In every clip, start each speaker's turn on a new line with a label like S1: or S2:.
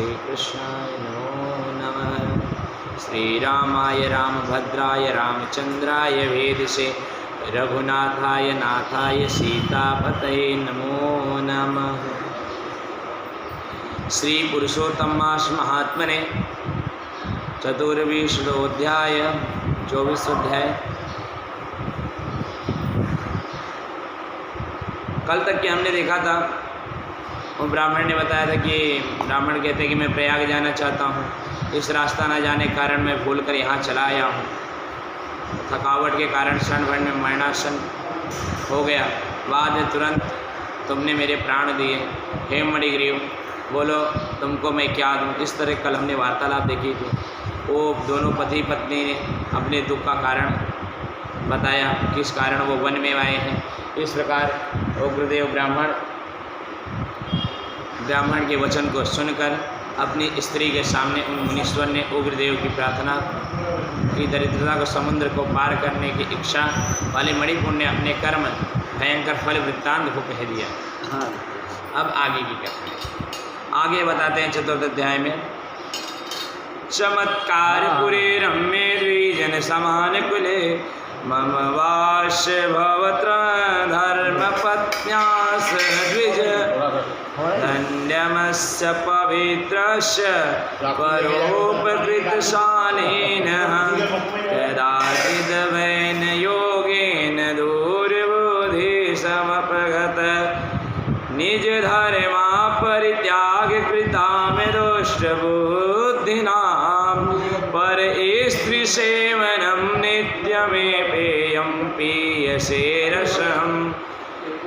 S1: श्रीकृष्णाय नमो नमः। श्रीरामाय रामभद्राय रामचंद्राय वेदसे रघुनाथाय नाथाय सीतापतये नमो नमः। श्री पुरुषोत्तम मास महात्मने चतुर्विंशोऽध्याय 24 अध्याय। कल तक के हमने देखा था और ब्राह्मण ने बताया था कि ब्राह्मण कहते हैं कि मैं प्रयाग जाना चाहता हूँ, इस रास्ता न जाने के कारण मैं भूल कर यहाँ चला आया हूँ। थकावट के कारण क्षण भर में मरणासन हो गया। बाद में तुरंत तुमने मेरे प्राण दिए। हे मणिग्रीव, बोलो तुमको मैं क्या दूँ। इस तरह कल हमने वार्तालाप देखी थी। वो दोनों पति पत्नी ने अपने दुख का कारण बताया, किस कारण वो वन में आए हैं। इस प्रकार उग्रदेव ब्राह्मण के वचन को सुनकर अपनी स्त्री के सामने उन मुनीश्वर ने उग्रदेव की प्रार्थना की दरिद्रता को समुद्र को पार करने की इच्छा वाले मणिपुर ने अपने कर्म भयंकर फल वृत्तांत को कह दिया। हाँ, अब आगे की कथा आगे बताते हैं। चतुर्थ अध्याय में चमत्कार पुरे रम्ये द्विजन समान कुले मम वास भवत्र धर्मपत्न्यास द्विज धन्यमस्य पवित्रस्य परोपकृतशालेन कदाचिद्वैन योगेन दुर्बुद्धि समपगत निज धर्मा परित्याग कृता में दुष्टबुद्धिनां पर स्त्री सेवनम नित्यमे पेयं पीयसे रसम्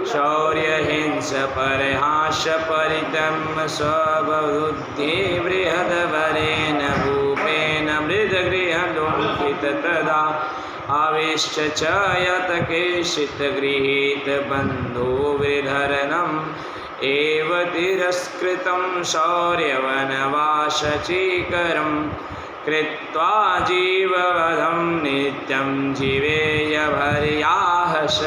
S1: शौर्य हिंस परहास परितम स्वबुद्धि बृहद्वरेण भूपेन मृदगृह लुण्ठित तदा आविष्ट च यत केशित गृहीत बन्धो वृधरणम् एव तिरस्कृतं शौर्यवनवासचीकरं कृत्वा जीववधं नित्यं जीवेय भर्याहस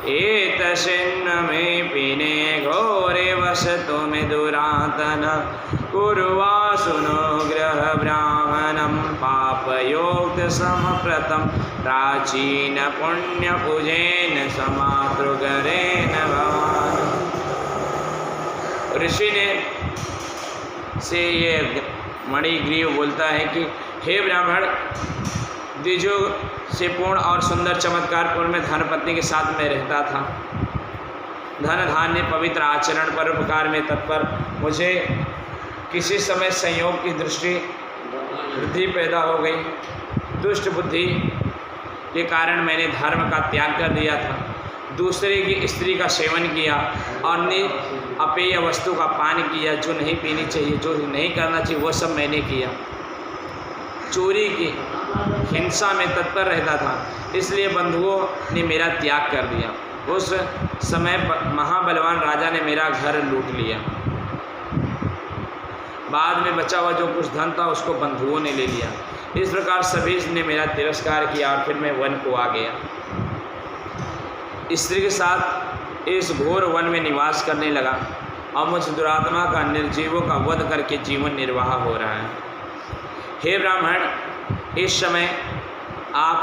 S1: एतस्मिन् मे पिने घोरे वसतु मे दुरातन कुर्वासुनो ग्रह ब्राह्मणं पापयोक्त समप्रतं प्राचीन पुण्यपूजेन समातृगरेण भवान्। ऋषि ने से ये मणिग्रीव बोलता है कि हे ब्राह्मण, द्विजों से पूर्ण और सुंदर चमत्कारपुर में धर्मपत्नी के साथ में रहता था। धन धान्य पवित्र आचरण परोपकार में तत्पर मुझे किसी समय संयोग की दृष्टि वृद्धि पैदा हो गई। दुष्ट बुद्धि के कारण मैंने धर्म का त्याग कर दिया था, दूसरे की स्त्री का सेवन किया और अपेय वस्तु का पान किया, जो नहीं पीनी चाहिए, जो नहीं करना चाहिए, वो सब मैंने किया। चोरी की हिंसा में तत्पर रहता था, इसलिए बंधुओं ने मेरा त्याग कर दिया। उस समय महाबलवान राजा ने मेरा घर लूट लिया। बाद में बचा हुआ जो कुछ धन था उसको बंधुओं ने ले लिया। इस प्रकार सभी ने मेरा तिरस्कार किया और फिर मैं वन को आ गया। स्त्री के साथ इस घोर वन में निवास करने लगा और मुझ दुरात्मा का निर्जीवों का वध करके जीवन निर्वाह हो रहा है। हे ब्राह्मण, इस समय आप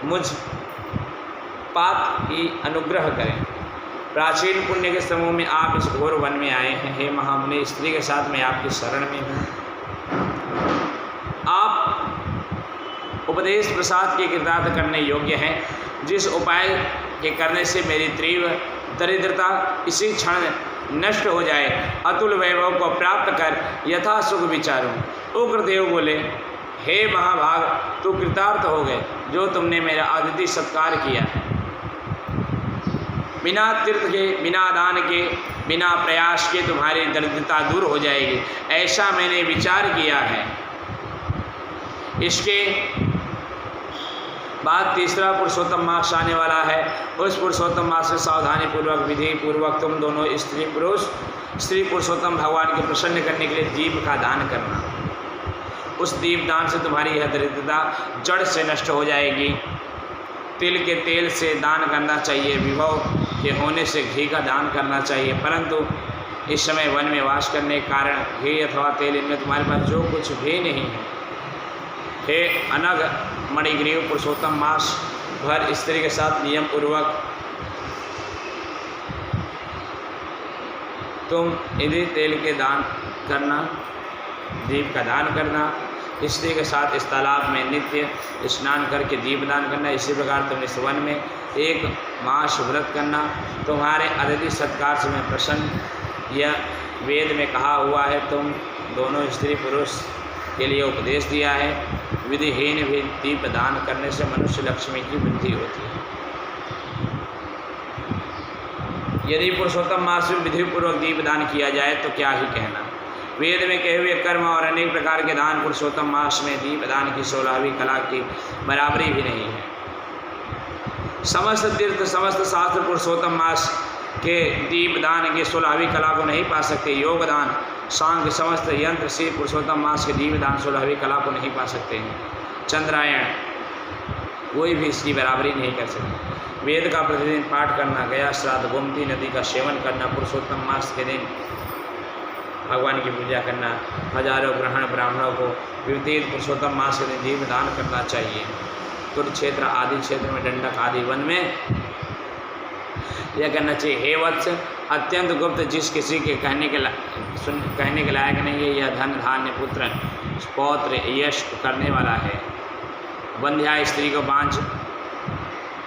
S1: मुझ पात की अनुग्रह करें। प्राचीन पुण्य के समूह में आप इस घोर वन में आए हैं। हे महामुनि, स्त्री के साथ मैं आपकी शरण में हूँ। आप उपदेश प्रसाद के कृतार्थ करने योग्य हैं। जिस उपाय के करने से मेरी तीव्र दरिद्रता इसी क्षण नष्ट हो जाए, अतुल वैभव को प्राप्त कर यथा सुख विचारूं। उग्रदेव बोले, हे महाभाग, तू कृतार्थ हो गए जो तुमने मेरा अतिथि सत्कार किया है। बिना तीर्थ के, बिना दान के, बिना प्रयास के तुम्हारी दरिद्रता दूर हो जाएगी, ऐसा मैंने विचार किया है। इसके बाद तीसरा पुरुषोत्तम मास आने वाला है। उस पुरुषोत्तम मास में सावधानी पूर्वक, विधि पूर्वक तुम दोनों स्त्री पुरुषोत्तम भगवान को प्रसन्न करने के लिए दीप का दान करना। उस दीप दान से तुम्हारी यह दरिद्रता जड़ से नष्ट हो जाएगी। तिल के तेल से दान करना चाहिए, विभव के होने से घी का दान करना चाहिए, परंतु इस समय वन में वास करने के कारण घी अथवा तेल इनमें तुम्हारे पास जो कुछ भी नहीं है। हे अनग मणिग्रीव पुरुषोत्तम मास भर स्त्री के साथ नियम पूर्वक तुम यदि तेल के दान करना, दीप का दान करना, स्त्री के साथ इस तालाब में नित्य स्नान करके दीप दान करना, इसी प्रकार तुम इस वन में एक मास व्रत करना, तुम्हारे अतिथि सत्कार से मैं प्रसन्न। यह वेद में कहा हुआ है, तुम दोनों स्त्री पुरुष के लिए उपदेश दिया है। विधिहीन भी दीप दान करने से मनुष्य लक्ष्मी की वृद्धि होती है। यदि पुरुषोत्तम मास में विधिपूर्वक दीप दान किया जाए तो क्या ही कहना। वेद में कहे हुए कर्म और अनेक प्रकार के दान पुरुषोत्तम मास में दीप दान की 16वीं कला की बराबरी भी नहीं है। समस्त तीर्थ समस्त शास्त्र पुरुषोत्तम मास के दीप दान की 16वीं कला को नहीं पा सकते। योग दान सांख्य समस्त यंत्र से पुरुषोत्तम मास के दीप दान 16वीं कला को नहीं पा सकते हैं। चंद्रायण कोई भी इसकी बराबरी नहीं कर सकते। वेद का प्रतिदिन पाठ करना, गया श्राद्ध, गोमती नदी का सेवन करना, पुरुषोत्तम मास के दिन भगवान की पूजा करना, हजारों ग्रहण ब्राह्मणों को विपरीत पुरुषोत्तम मास के दिन दीप दान करना चाहिए। कुरुक्षेत्र आदि क्षेत्र में, दंडक आदि वन में यह करना चाहिए। हे वत्स, अत्यंत गुप्त जिस किसी के कहने के लायक नहीं है, यह धन धान्य पुत्र पौत्र यश करने वाला है। बंध्या स्त्री को बांझ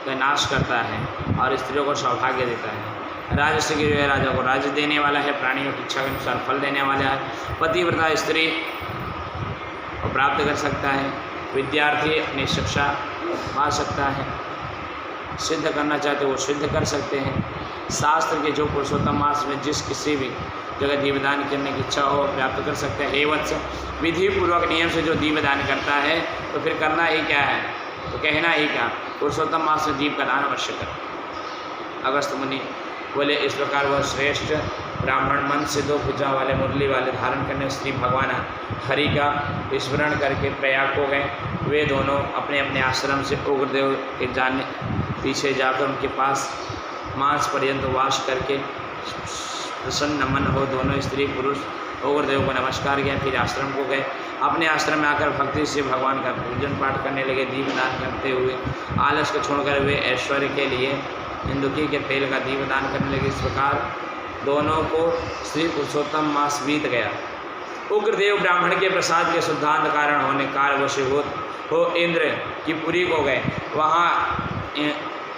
S1: का नाश करता है और स्त्रियों को सौभाग्य देता है। राजस्य की राजा को राज्य देने वाला है, प्राणियों की इच्छा के अनुसार फल देने वाला है। पतिव्रता स्त्री को प्राप्त कर सकता है। विद्यार्थी अपनी शिक्षा पा सकता है, सिद्ध करना चाहते वो सिद्ध कर सकते हैं। शास्त्र के जो पुरुषोत्तम मास में जिस किसी भी जगह दीपदान करने की इच्छा हो प्राप्त कर सकते हैं। हे वत्स, विधि पूर्वक नियम से जो दीपदान करता है तो फिर करना ही क्या है, तो कहना ही क्या, पुरुषोत्तम मास में दीप का दान अवश्य कर। अगस्त मुनि बोले, इस प्रकार वह श्रेष्ठ ब्राह्मण मन से 2 भुजा वाले मुरली वाले धारण करने श्री भगवान हरि का स्मरण करके प्रयाग को गए। वे दोनों अपने अपने आश्रम से उग्रदेव के जाने पीछे जाकर उनके पास मास पर्यंत वास करके प्रसन्न मन हो दोनों स्त्री पुरुष उग्रदेव को नमस्कार किया, फिर आश्रम को गए। अपने आश्रम में आकर भक्ति से भगवान का पूजन पाठ करने लगे। दीपदान करते हुए आलस को छोड़कर वे ऐश्वर्य के लिए इंदुकी के तेल का दीपदान करने लगे। इस प्रकार दोनों को श्री पुरुषोत्तम मास बीत गया। उग्रदेव ब्राह्मण के प्रसाद के शुद्धांत कारण होने कार वशीभूत हो इंद्र की पुरी को गए।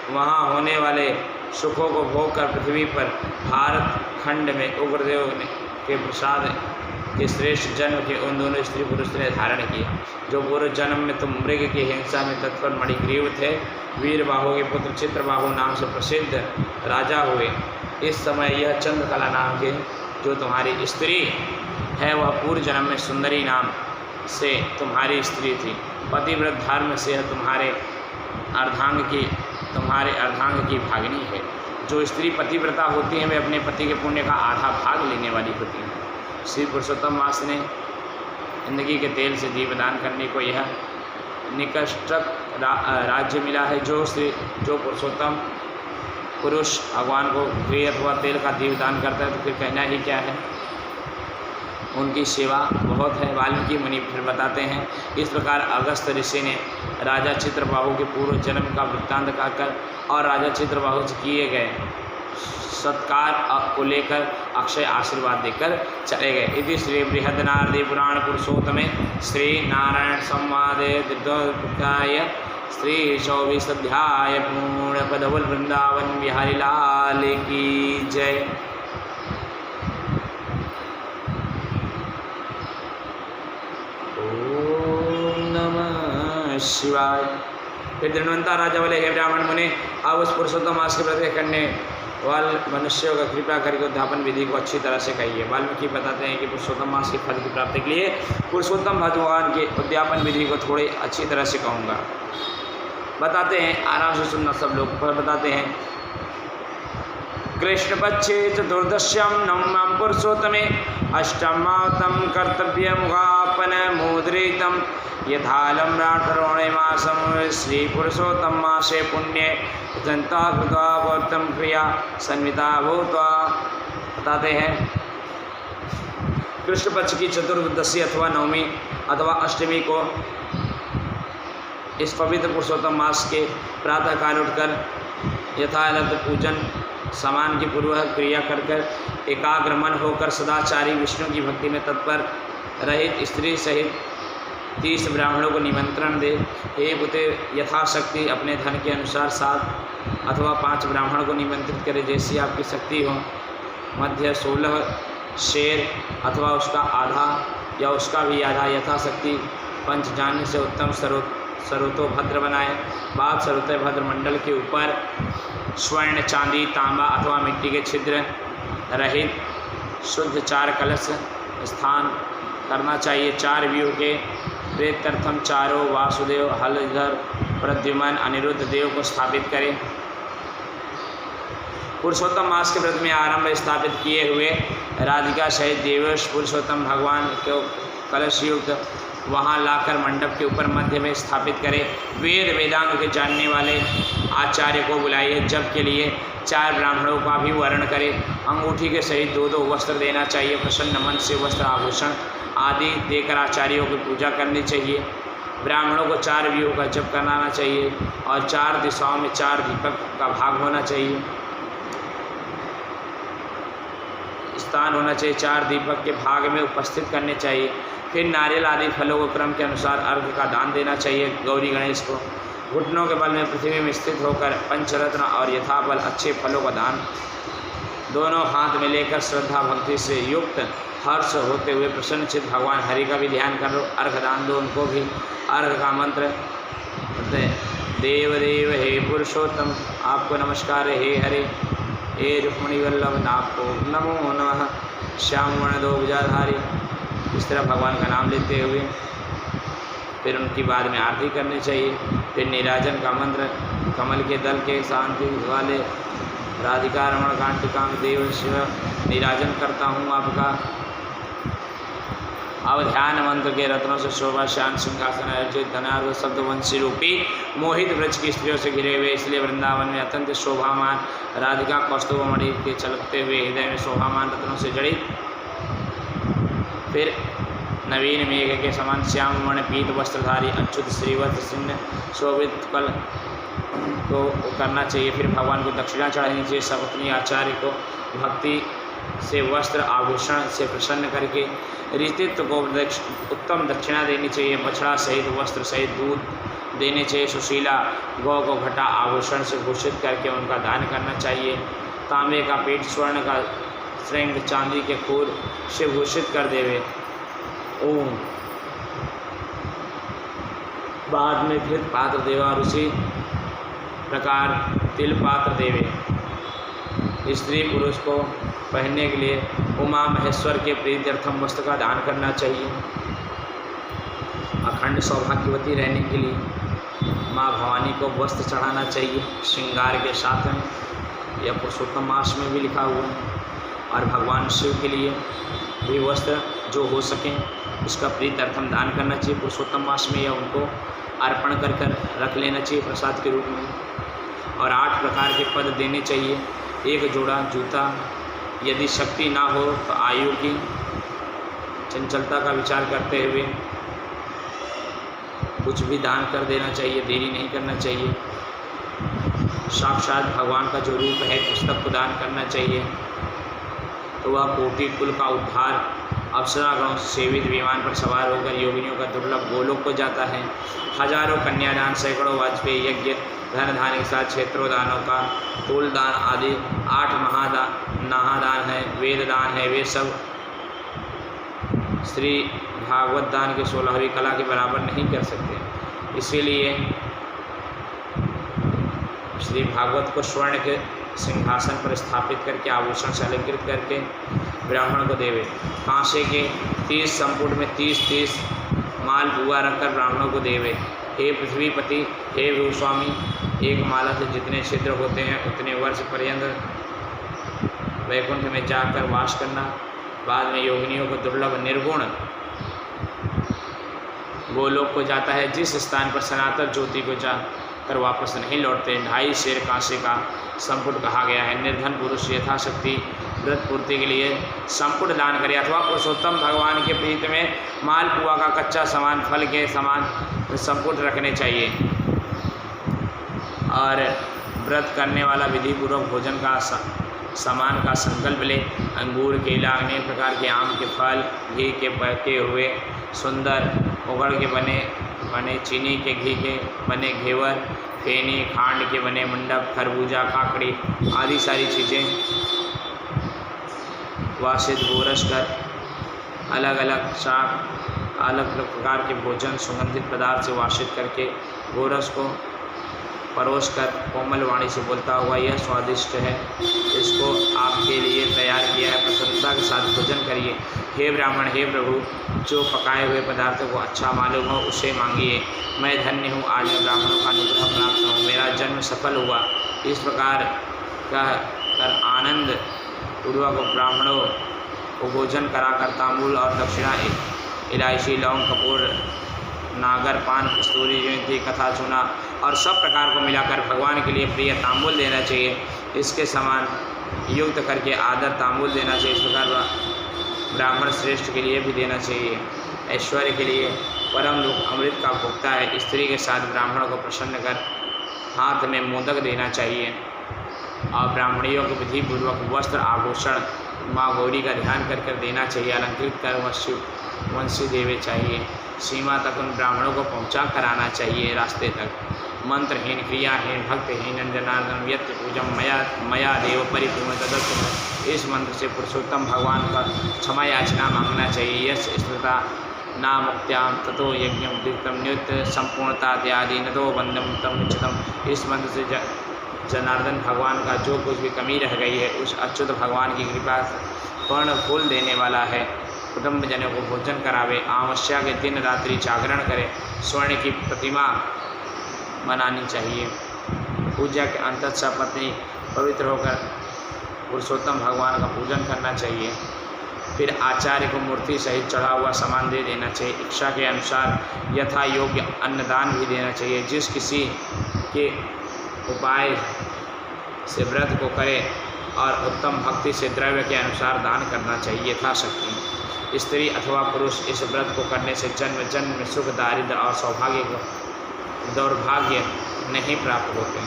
S1: वहाँ होने वाले सुखों को भोग कर पृथ्वी पर भारत खंड में उग्रदेव के प्रसाद के श्रेष्ठ जन्म के उन दोनों स्त्री पुरुष ने धारण किया, जो पूर्व जन्म में तुम मृग की हिंसा में तत्पर मणिग्रीव थे। वीरबाहु के पुत्र चित्रबाहु नाम से प्रसिद्ध राजा हुए। इस समय यह चंद्रकला नाम के जो तुम्हारी स्त्री है वह पूर्व जन्म में सुंदरी नाम से तुम्हारी स्त्री थी। पतिव्रत धर्म से तुम्हारे अर्धांग की भागिनी है। जो स्त्री पतिव्रता होती हैं वे अपने पति के पुण्य का आधा भाग लेने वाली होती हैं। श्री पुरुषोत्तम मास ने जिंदगी के तेल से दीपदान करने को यह निकृष्टक राज्य मिला है। जो पुरुषोत्तम पुरुष भगवान को घी अथवा तेल का दीपदान करता है तो फिर कहना ही क्या है, उनकी सेवा बहुत है। वाल्मीकि मुनि फिर बताते हैं, इस प्रकार अगस्त ऋषि ने राजा चित्रबाहु के पूर्व जन्म का वृत्तांत कहकर और राजा चित्रबाहु से किए गए सत्कार को लेकर अक्षय आशीर्वाद देकर चले गए। इति श्री बृहदनारदी पुराण पुरुषोत्तमे श्री नारायण संवादे द्वितीयाय श्री 24 अध्याय पूर्ण पदवल वृंदावन बिहारी लाल की जय। शिवाय। फिर धनवंता राजा बोले, हे ब्राह्मण मुनि, अब उस पुरुषोत्तम मास के प्रत्यय करने वाले मनुष्यों का कृपा करके उद्यापन विधि को अच्छी तरह से कहिए। वाल्मीकि बताते हैं कि पुरुषोत्तम मास के फल की प्राप्ति के लिए पुरुषोत्तम भगवान के उद्यापन विधि को थोड़ी अच्छी तरह से कहूँगा। बताते हैं, आराम से सुनना सब लोग। बताते हैं, कृष्ण पक्षे चतुर्दश्याम नवम पुरुषोत्तमे अष्टमातम कर्तव्य मुगापन मुद्रितम यथालम राठरोणिमासम श्री पुरुषोत्तम मासे पुण्य जनता कृता गौतम क्रिया संविता भूत्वा। बताते हैं, कृष्ण पक्ष की चतुर्दशी अथवा नवमी अथवा अष्टमी को इस पवित्र पुरुषोत्तम मास के प्रातःकाल उठकर यथायथ पूजन समान की पूर्वक क्रिया कर एकाग्र मन होकर सदाचारी विष्णु की भक्ति में तत्पर रहित स्त्री सहित 30 ब्राह्मणों को निमंत्रण दे। हे पुते, यथाशक्ति अपने धन के अनुसार 7 अथवा 5 ब्राह्मणों को निमंत्रित करे, जैसी आपकी शक्ति हो। मध्य 16 शेर अथवा उसका आधा या उसका भी आधा यथाशक्ति पंचजान्य से उत्तम सरोतो भद्र बनाए। बाद सरोते भद्र मंडल के ऊपर स्वर्ण, चांदी, तांबा अथवा मिट्टी के छिद्र रहित शुद्ध 4 कलश स्थान करना चाहिए। 4 व्यू के प्रेत्यर्थम चारों वासुदेव, हलधर, प्रद्युमन, अनिरुद्ध देव को स्थापित करें। पुरुषोत्तम मास के व्रत में आरंभ स्थापित किए हुए राधिका सहित देवेश पुरुषोत्तम भगवान को कलश युक्त वहाँ लाकर मंडप के ऊपर मध्य में स्थापित करें। वेद वेदांग के जानने वाले आचार्य को बुलाइए। जब के लिए 4 ब्राह्मणों का भी वर्ण करें। अंगूठी के सहित 2 वस्त्र देना चाहिए। प्रसन्न मन से वस्त्र, आभूषण आदि देकर आचार्यों की पूजा करनी चाहिए। ब्राह्मणों को 4 व्यूह का जप कराना चाहिए और 4 दिशाओं में 4 दीपक का भाग होना चाहिए, स्थान होना चाहिए। 4 दीपक के भाग में उपस्थित करने चाहिए। फिर नारियल आदि फलों को क्रम के अनुसार अर्घ का दान देना चाहिए। गौरी गणेश को घुटनों के बल में पृथ्वी में स्थित होकर पंचरत्न और यथाबल अच्छे फलों का दान दोनों हाथ में लेकर श्रद्धा भक्ति से युक्त हर्ष होते हुए प्रसन्नचित भगवान हरि का भी ध्यान करो। अर्घ दान दो उनको भी। अर्घ का मंत्र देव देव हे पुरुषोत्तम आपको नमस्कार, हे हरे, हे रुक्मणी वल्लभ आपको नमो नमः, श्याम वर्ण 2 भुजाधारी। इस तरह भगवान का नाम लेते हुए फिर उनकी बाद में आरती करनी चाहिए। फिर नीराजन का मंत्र कमल के दल के शांति वाले राधिका रमण कांटिका देव शिव नीराजन करता हूँ आपका। अब ध्यान मंत्र के रत्नों से शोभा शांत सिंहासन अर्जित धनार्घ शब्दवंशी रूपी मोहित वृक्ष की स्त्रियों से घिरे हुए, इसलिए वृंदावन में अत्यंत शोभामान राधिका कौस्तुभ मणि के चलकते हुए हृदय में शोभामान रत्नों से जड़ित। फिर नवीन मेघ के समान श्याम वर्ण पीत वस्त्रधारी अच्युत श्रीवत्स सिंह शोभित कल को करना चाहिए। फिर भगवान को दक्षिणा चढ़ानी चाहिए। सपत्नी आचार्य को भक्ति से वस्त्र आभूषण से प्रसन्न करके ऋतित्व को उत्तम दक्षिणा देनी चाहिए। बछड़ा सहित वस्त्र सहित दूध देने चाहिए। सुशीला गौ को घटा आभूषण से भूषित करके उनका दान करना चाहिए। तांबे का पेट, स्वर्ण का श्रृंग, चांदी के खूर से भूषित कर देवे। ओम। बाद में घृत पात्र देवा और उसी प्रकार तिल पात्र देवे। स्त्री पुरुष को पहनने के लिए उमा महेश्वर के प्रीत्यर्थम वस्त्र का दान करना चाहिए। अखंड सौभाग्यवती रहने के लिए माँ भवानी को वस्त्र चढ़ाना चाहिए श्रृंगार के साथ में। यह पुरुषोत्तम मास में भी लिखा हुआ है। और भगवान शिव के लिए भी वस्त्र जो हो सकें उसका प्रीत्यर्थम दान करना चाहिए पुरुषोत्तम मास में, या उनको अर्पण कर रख लेना चाहिए प्रसाद के रूप में। और 8 प्रकार के पद देने चाहिए। 1 जोड़ा जूता। यदि शक्ति ना हो तो आयु की चंचलता का विचार करते हुए कुछ भी दान कर देना चाहिए, देरी नहीं करना चाहिए। साक्षात भगवान का जो रूप है पुस्तक को दान करना चाहिए। तो वह कोटि कुल का उद्धार अप्सरागणों सेवित विमान पर सवार होकर योगिनियों का दुर्लभ गोलोक को जाता है। हजारों कन्यादान, सैकड़ों वाजपेयी यज्ञ, धन धान के साथ क्षेत्रों दानों का तूल दान आदि 8 महादान है, वेद दान है, वे सब श्री भागवत दान के 16वीं कला के बराबर नहीं कर सकते। इसीलिए श्री भागवत को स्वर्ण के सिंहासन पर स्थापित करके आभूषण से अलंकृत करके ब्राह्मण को देवे। कांसे के 30 संपुट में 30 माल बुआ रखकर ब्राह्मणों को देवे। हे पृथ्वीपति, हे भूस्वामी, एक माला से जितने छिद्र होते हैं उतने वर्ष पर्यंत वैकुंठ में जाकर वास करना। बाद में योगिनियों को दुर्लभ निर्गुण गोलोक को जाता है, जिस स्थान पर सनातन ज्योति को जाकर वापस नहीं लौटते। 2.5 शेर कांसे का संपुट कहा गया है। निर्धन पुरुष यथाशक्ति व्रत पूर्ति के लिए संपुट दान करे, अथवा पुरुषोत्तम भगवान के प्रीत में मालपुआ का कच्चा सामान, फल के सामान संपुट रखने चाहिए। और व्रत करने वाला विधि पूर्वक भोजन का सामान का संकल्प ले। अंगूर, केला, अनेक प्रकार के आम के फल, घी के पके हुए सुंदर उगड़ के बने चीनी के घी के बने घेवर, फेनी, खांड के बने मंडप, खरबूजा, काकड़ी आदि सारी चीज़ें वासित गोरस कर अलग अलग शाक, अलग अलग प्रकार के भोजन सुगंधित पदार्थ से वासित करके गोरस को परोस कर कोमल वाणी से बोलता हुआ, यह स्वादिष्ट है, इसको आपके लिए तैयार किया है, प्रसन्नता के साथ भोजन करिए। हे ब्राह्मण, हे प्रभु, जो पकाए हुए पदार्थों को अच्छा मालूम हो उसे मांगिए। मैं धन्य हूँ, आज मैं ब्राह्मणों का अनुग्रह प्राप्त हूँ, मेरा जन्म सफल हुआ। इस प्रकार कह कर आनंद पूर्वक ब्राह्मणों को भोजन कराकर तांबूल और दक्षिणा, इलायची, लौंग, कपूर, नागर, पान, कस्तूरी, जयंती, कथा, चूना और सब प्रकार को मिलाकर भगवान के लिए प्रिय तांबूल देना चाहिए। इसके समान युक्त करके आदर तांबूल देना चाहिए। इस प्रकार ब्राह्मण श्रेष्ठ के लिए भी देना चाहिए। ऐश्वर्य के लिए परम लोक अमृत का भोक्ता है, स्त्री के साथ ब्राह्मण को प्रसन्न कर हाथ में मोदक देना चाहिए। और ब्राह्मणियों को विधि पूर्वक वस्त्र, आभूषण, माँ गौरी का ध्यान कर कर देना चाहिए। अलंकृत कर वंशी देवे चाहिए। सीमा तक उन ब्राह्मणों को पहुँचा कराना चाहिए, रास्ते तक। मंत्रहीन, क्रियाहीन, भक्तहीन जनार्दन यत् पूजम मया देव परिपूर्ण तदत्त। इस मंत्र से पुरुषोत्तम भगवान का क्षमा याचना मांगना चाहिए। यश स्मृता नामुक्त्याम ततो यज्ञ दीप्तम नित्य संपूर्णता त्यादि नतो बंधम तम निश्चितम। इस मंत्र से जनार्दन भगवान का जो कुछ भी कमी रह गई है उस अच्युत भगवान की कृपा पूर्ण फूल देने वाला है। कुटुंब जनों को भोजन करावे, अमावस्या के दिन रात्रि जागरण करें, स्वर्ण की प्रतिमा बनानी चाहिए। पूजा के अंत सपत्नी पवित्र होकर पुरुषोत्तम भगवान का पूजन करना चाहिए। फिर आचार्य को मूर्ति सहित चढ़ा हुआ सामान दे देना चाहिए। इच्छा के अनुसार यथा योग्य अन्नदान भी देना चाहिए। जिस किसी के उपाय से व्रत को करे और उत्तम भक्ति से द्रव्य के अनुसार दान करना चाहिए यथाशक्ति। स्त्री अथवा पुरुष इस व्रत को करने से जन्म जन्म में सुख, दारिद्र्य और सौभाग्य को दौर्भाग्य नहीं प्राप्त होते।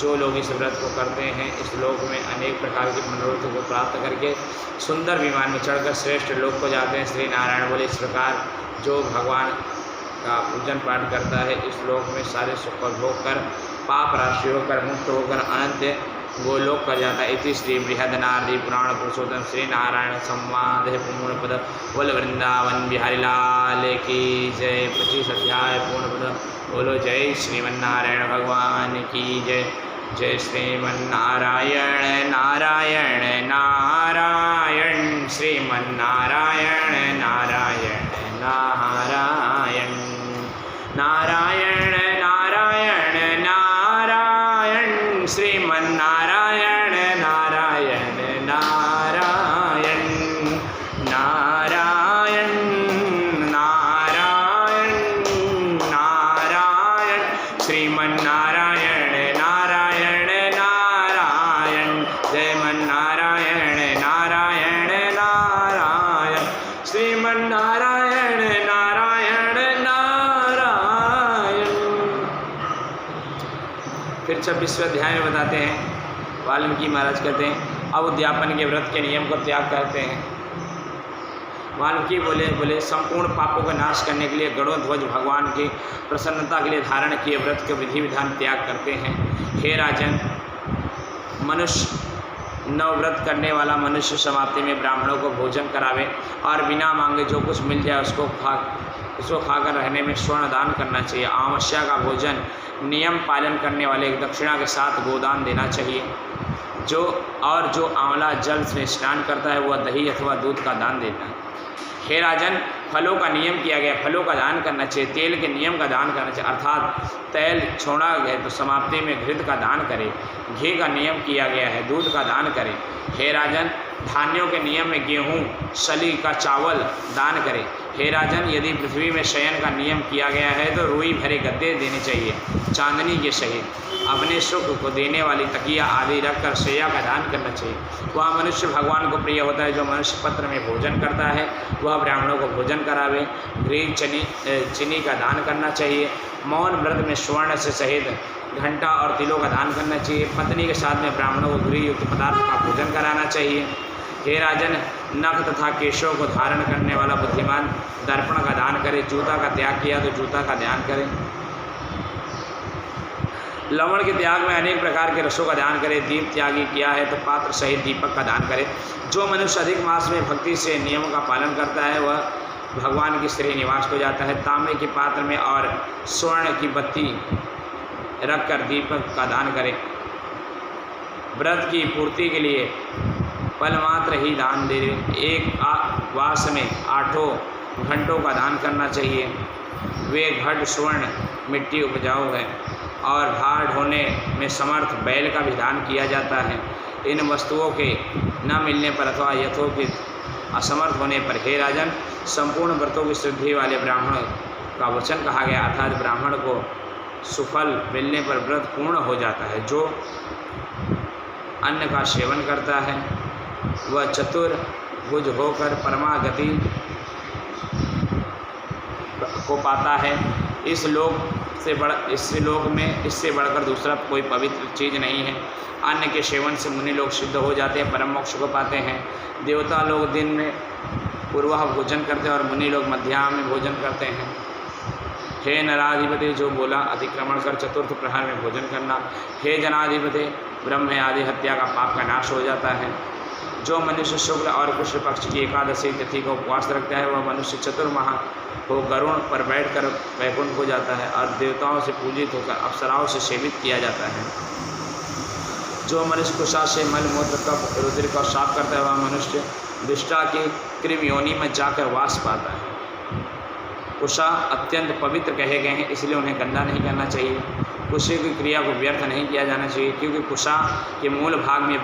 S1: जो लोग इस व्रत को करते हैं इस लोक में अनेक प्रकार के मनोरथ को प्राप्त करके सुंदर विमान में चढ़कर श्रेष्ठ लोक को जाते हैं। श्री नारायण बोले, इस प्रकार जो भगवान का पूजन पाठ करता है इस लोक में सारे सुख को भोग कर पाप राशि होकर मुक्त होकर अनंत गोलोक कर जाता है। इति श्री बृहदनारदी पुराण पुरुषोत्तम श्री नारायण संवाद पूर्ण पद बोल वृंदावन बिहारी लाल की जय। 25 अध्याय पूर्ण पद बोलो जय श्रीमन्नारायण भगवान की जय। जय श्रीमन्नारायण नारायण नारायण श्रीमन्नारायण नारायण नारायण नारायण नारायण नारायण श्रीमन्नारायण नारायण नारायण नारायण नारायण नारायण श्रीमन्नारायण नारायण नारायण जय मन्नारायण नारायण नारायण श्रीमन्नारायण नारायण नारायण। फिर 26वें अध्याय में बताते हैं, वाल्मीकि महाराज कहते हैं अब उद्यापन के व्रत के नियम को त्याग करते हैं। वाल्मीकि बोले संपूर्ण पापों का नाश करने के लिए गरुड़ध्वज भगवान की प्रसन्नता के लिए धारण किए व्रत के विधि विधान त्याग करते हैं। हे राजन, मनुष्य नवव्रत करने वाला मनुष्य समाप्ति में ब्राह्मणों को भोजन करावे और बिना मांगे जो कुछ मिल जाए उसको खाकर रहने में स्वर्ण दान करना चाहिए। अमावस्या का भोजन नियम पालन करने वाले दक्षिणा के साथ गोदान देना चाहिए। जो आंवला जल से स्नान करता है वह दही अथवा दूध का दान देता है। हे राजन, फलों का नियम किया गया, फलों का दान करना चाहिए। तेल के नियम का दान करना चाहिए, अर्थात तेल छोड़ा गया तो समाप्ति में घृत का दान करें। घी का नियम किया गया है, दूध का दान करें। हे राजन, धान्यों के नियम में गेहूँ, सली का चावल दान करें। हे राजन, यदि पृथ्वी में शयन का नियम किया गया है तो रुई भरे गद्दे देने चाहिए, चांदनी के सहित। अपने सुख को देने वाली तकिया आदि रखकर शैया का दान करना चाहिए। वह मनुष्य भगवान को प्रिय होता है जो मनुष्य पत्र में भोजन करता है, वह ब्राह्मणों को भोजन करावे। गृह चीनी का दान करना चाहिए। मौन व्रत में स्वर्ण से सहित घंटा और तिलों का दान करना चाहिए। पत्नी के साथ में ब्राह्मणों को गृह युक्त पदार्थ का भोजन कराना चाहिए। हे राजन, नख तथा केशों को धारण करने वाला बुद्धिमान दर्पण का दान करे। जूता का त्याग किया तो जूता का दान करें। लवण के त्याग में अनेक प्रकार के रसों का दान करे। दीप त्यागी किया है तो पात्र सहित दीपक का दान करे। जो मनुष्य अधिक मास में भक्ति से नियम का पालन करता है वह भगवान की श्री निवास को जाता है। तांबे के पात्र में और स्वर्ण की बत्ती रखकर दीपक का दान करें। व्रत की पूर्ति के लिए पल मात्र ही दान दे। एक वास में 8 घंटों का दान करना चाहिए। वे घट स्वर्ण मिट्टी उपजाऊ है और भार ढोने में समर्थ बैल का भी दान किया जाता है। इन वस्तुओं के न मिलने पर अथवा यथोचित असमर्थ होने पर हे राजन, संपूर्ण व्रतों की सिद्धि वाले ब्राह्मण का वचन कहा गया, अर्थात ब्राह्मण को सुफल मिलने पर व्रत पूर्ण हो जाता है। जो अन्न का सेवन करता है वह चतुर्भुज होकर परमागति को पाता है। इस लोक में इससे बढ़कर दूसरा कोई पवित्र चीज़ नहीं है। अन्न के सेवन से मुनि लोग सिद्ध हो जाते हैं, परम मोक्ष को पाते हैं। देवता लोग दिन में पूर्वाह भोजन करते हैं और मुनि लोग मध्याह्न में भोजन करते हैं। हे नराधिपति, जो बोला अतिक्रमण कर चतुर्थ प्रहर में भोजन करना। हे जनाधिपति, ब्रह्म आदि हत्या का पाप का नाश हो जाता है। जो मनुष्य शुक्ल और कृष्ण पक्ष की एकादशी तिथि का उपवास रखता है वह मनुष्य चतुर्माह को गरुण पर बैठकर वैकुंठ हो जाता है और देवताओं से पूजित होकर अप्सराओं से सेवित किया जाता है। जो मनुष्य कुशा से मल मूत्र कफ रुधिर का साफ करता है वह मनुष्य दुष्टा की कृमि योनि में जाकर वास पाता है। कुशा अत्यंत पवित्र कहे गए हैं, इसलिए उन्हें गंदा नहीं करना चाहिए। कुशे की क्रिया को व्यर्थ नहीं किया जाना चाहिए, क्योंकि कुशा के मूल भाग में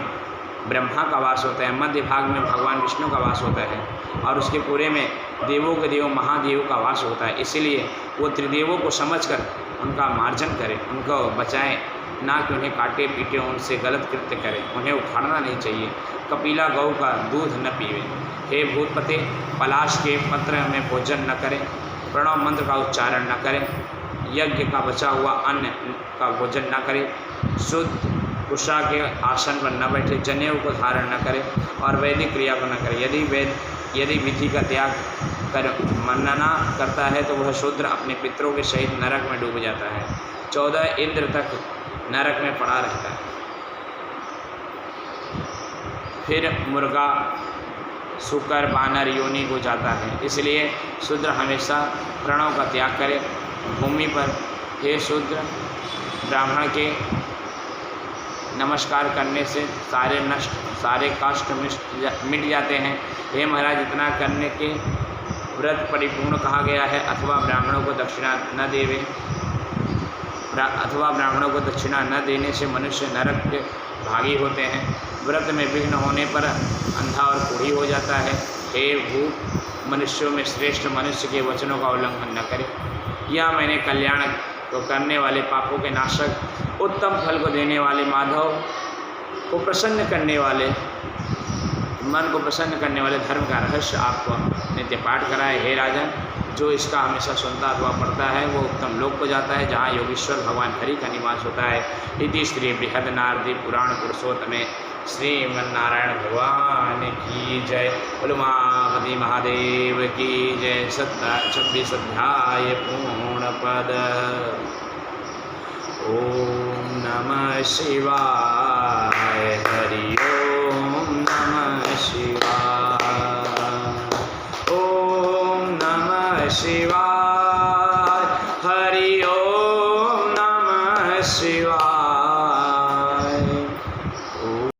S1: ब्रह्मा का वास होता है, मध्य भाग में भगवान विष्णु का वास होता है और उसके पूरे में देवों के देव महादेव का वास होता है। इसलिए वो त्रिदेवों को समझकर उनका मार्जन करें, उनको बचाएं, ना कि उन्हें काटे पीटे उनसे गलत कृत्य करें। उन्हें उखाड़ना नहीं चाहिए। कपिला गौ का दूध न पीवे। हे भूतपते, पलाश के पत्र में भोजन न करें। प्रणव मंत्र का उच्चारण न करें। यज्ञ का बचा हुआ अन्न का भोजन न करें। शुद्ध कुशा के आसन पर न बैठे। जनेऊ को धारण न करें और वैदिक क्रिया को न करें। यदि विधि का त्याग कर मनना करता है तो वह शूद्र अपने पितरों के सहित नरक में डूब जाता है। 14 इंद्र तक नरक में पड़ा रहता है। फिर मुर्गा सुकर बानर योनि को जाता है। इसलिए शूद्र हमेशा प्रणव का त्याग करे। भूमि पर हे शूद्र, ब्राह्मण के नमस्कार करने से सारे कष्ट मिट जाते हैं। हे महाराज, इतना करने के व्रत परिपूर्ण कहा गया है। अथवा ब्राह्मणों को दक्षिणा न देने से मनुष्य नरक के भागी होते हैं। व्रत में विघ्न होने पर अंधा और कोढ़ी हो जाता है। हे भूत, मनुष्यों में श्रेष्ठ मनुष्य के वचनों का उल्लंघन न करे। यह मैंने कल्याण को करने वाले, पापों के नाशक, उत्तम फल को देने वाले, माधव को प्रसन्न करने वाले, मन को प्रसन्न करने वाले धर्म का रहस्य आपको नित्य पाठ कराए। हे राजन, जो इसका हमेशा सुनता अथवा पढ़ता है वो उत्तम लोक को जाता है, जहाँ योगेश्वर भगवान हरि का निवास होता है। इति श्री बृहद नारदी पुराण पुरुषोत्तमे श्रीमन्नारायण भगवान की जय। उमापति महादेव की जय। 26 अध्याय पूर्ण पद। ओम नमः शिवाय। हरि ओम नमः शिवाय। ओम नमः शिवाय। हरि ओम नमः शिवाय।